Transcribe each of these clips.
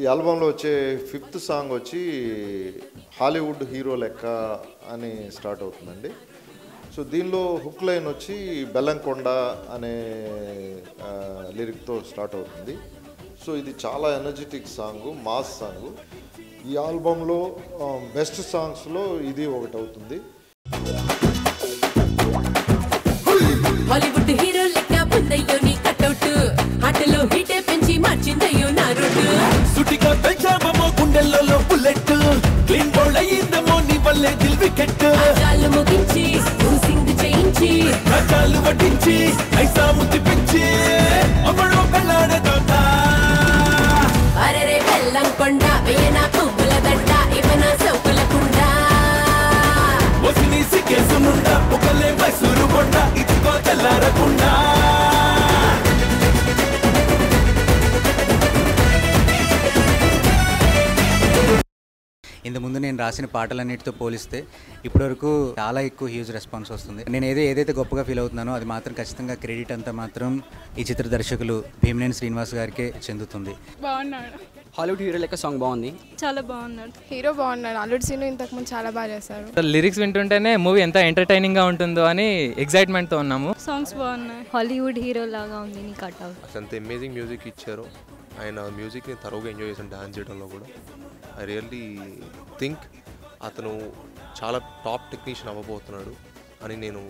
ఈ ఆల్బంలో వచ్చే 5th song వచ్చి హాలీవుడ్ హీరో లెక్క అని స్టార్ట్ అవుతుందండి. సో దీనిలో హుక్ లైన్ వచ్చి బెల్లంకొండ అనే లిరిక్తో స్టార్ట్ అవుతుంది. సో ఇది చాలా ఎనర్జెటిక్ సాంగ్, మాస్ సాంగ్. ఈ ఆల్బంలో బెస్ట్ సాంగ్స్లో ఇది ఒకటి అవుతుంది. హాలీవుడ్ హీరో లెక్క పొందయ్యో నీ కటౌట్, ఆటలో హీటే పెంచి మార్చిందయ్యో నా రూట్. సుటిగా పెంచామో గుండెల్లో బుల్లెట్, క్లీన్ బౌల్ అయ్యిందమో నీ వల్లే దిల్ వికెట్. కాళ్ళు ముగించి సింగ్ చేయించి కాళ్ళు వడ్డించి ఐసా ముద్దు పెంచి అమ్మలో పెళ్ళాడేదా. అరెరే బెల్లంకొండ వేయనా పువ్వుల దండ ఇవనా సౌకులకుండా వసిని సికేసునుండా ఒకలే మైసూరు కొండ ఇదిగో తెల్లారకుండా. ఇంతకుముందు నేను రాసిన పాటలన్నిటితో పోలిస్తే ఇప్పటివరకు చాలా ఎక్కువ హ్యూజ్ రెస్పాన్స్ వస్తుంది. నేను ఏదైతే గొప్పగా ఫీల్ అవుతున్నానో అది మాత్రం ఖచ్చితంగా క్రెడిట్ అంతా మాత్రం ఈ చిత్ర దర్శకులు భీమనేని శ్రీనివాస్ గారికే చెందుతుంది. బాగున్నాడు. హాలీవుడ్ హీరో లెక్క సాంగ్ బాగుంది. చాలా బాగున్నాడు. హీరో బాగున్నాడు. అల్లుడు సీను ఇంతకుముందు చాలా బాగా చేశారు. లిరిక్స్ వింటుంటేనే మూవీ ఎంత ఎంటర్టైనింగ్గా ఉంటుందో అని ఎగ్జైట్మెంట్తో ఉన్నాము. సాంగ్స్ బాగున్నాయి. హాలీవుడ్ హీరో లాగా ఉంది నీ కట్అవుట్. అంత అమేజింగ్ మ్యూజిక్ ఇచ్చారు. ఆయన మ్యూజిక్ని తరోగా ఎంజాయ్ చేశాను డాన్స్ చేయడంలో కూడా. ఐ రియల్లీ థింక్ అతను చాలా టాప్ టెక్నీషియన్ అవ్వబోతున్నాడు అని నేను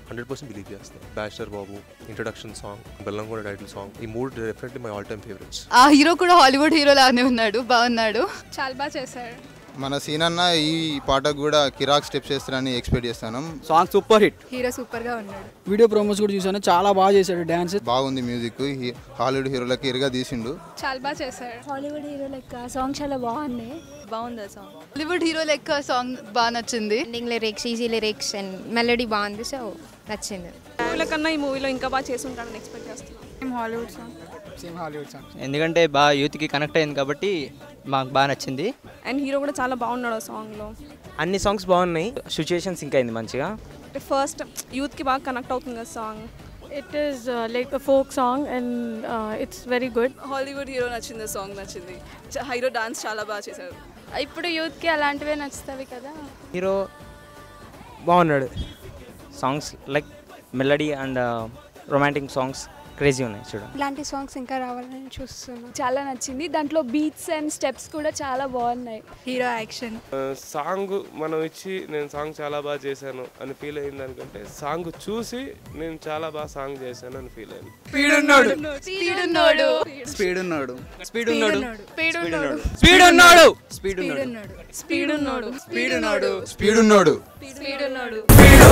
100% బిలీవ్ చేస్తాను. Bachelor Babu, introduction song, Bellamkonda title song, ఈ మూడు definitely my all time favourites. ఆ హీరో కూడా హాలీవుడ్ హీరో లాగానే ఉన్నాడు, బాగున్నాడు. చాలా బాగా చేశాడు. మన సీనన్న ఈ పాటకు కూడా కిరాక్ స్టెప్స్ చేస్తారని ఎక్స్పెక్ట్ చేస్తాను. Song super hit. Hero super గా ఉన్నాడు. వీడియో ప్రోమోస్ కూడా చూసాను, చాలా బాగా చేశాడు. డాన్స్ బాగుంది. మ్యూజిక్ హాలీవుడ్ హీరోలకి ఇరుగా తీసిండు. చాలా బాగా చేశాడు. హాలీవుడ్ హీరో లెక్క సాంగ్ చాలా బాగున్నాయి. బాగుంది ఆ సాంగ్. హాలీవుడ్ హీరో లెక్క సాంగ్ బాగా నచ్చింది. Lyrics, easy lyrics and melody బాగుంది. సో నచ్చింది. మూవీల కన్నా ఈ మూవీలో ఇంకా బాగా చేసి ఉంటాడని ఎక్స్పెక్ట్ చేస్తున్నాం. Hollywood song. ఎందుకంటే బాగా యూత్కి కనెక్ట్ అయింది కాబట్టి మాకు బాగా నచ్చింది. అండ్ హీరో కూడా చాలా బాగున్నాడు ఆ సాంగ్లో. అన్ని సాంగ్స్ బాగున్నాయి. సిచ్యుయేషన్ సింక్ అయింది మంచిగా. ఫస్ట్ యూత్కి బాగా కనెక్ట్ అవుతుంది కదా song. It is like a folk song and it's very good. Hollywood hero నచ్చింది, సాంగ్ నచ్చింది. హీరో డాన్స్ చాలా బాగా చేశారు. ఇప్పుడు యూత్కి అలాంటివే నచ్చుతాయి కదా. హీరో బాగున్నాడు. Songs like melody and romantic songs crazy ఉన్నాయి చూడ. ఇలాంటి సాంగ్స్ ఇంకా రావాలని చూస్తున్నాను. చాలా నచ్చింది. దాంట్లో బీట్స్ అండ్ స్టెప్స్ కూడా చాలా బాగున్నాయి. హీరో యాక్షన్ సాంగ్ మనం ఇచ్చి నేను సాంగ్ చాలా బాగా చేశాను అని ఫీల్ అయింది అనుకుంటే సాంగ్ చూసి నేను చాలా బాగా సాంగ్ చేశాను అని ఫీల్ అయింది. స్పీడ్ ఉన్నాడు. స్పీడ్ ఉన్నాడు. స్పీడ్ ఉన్నాడు. స్పీడ్ ఉన్నాడు. స్పీడ్ ఉన్నాడు. స్పీడ్ ఉన్నాడు. స్పీడ్ ఉన్నాడు. స్పీడ్ ఉన్నాడు. స్పీడ్ ఉన్నాడు. స్పీడ్ ఉన్నాడు. స్పీడ్ ఉన్నాడు. స్పీడు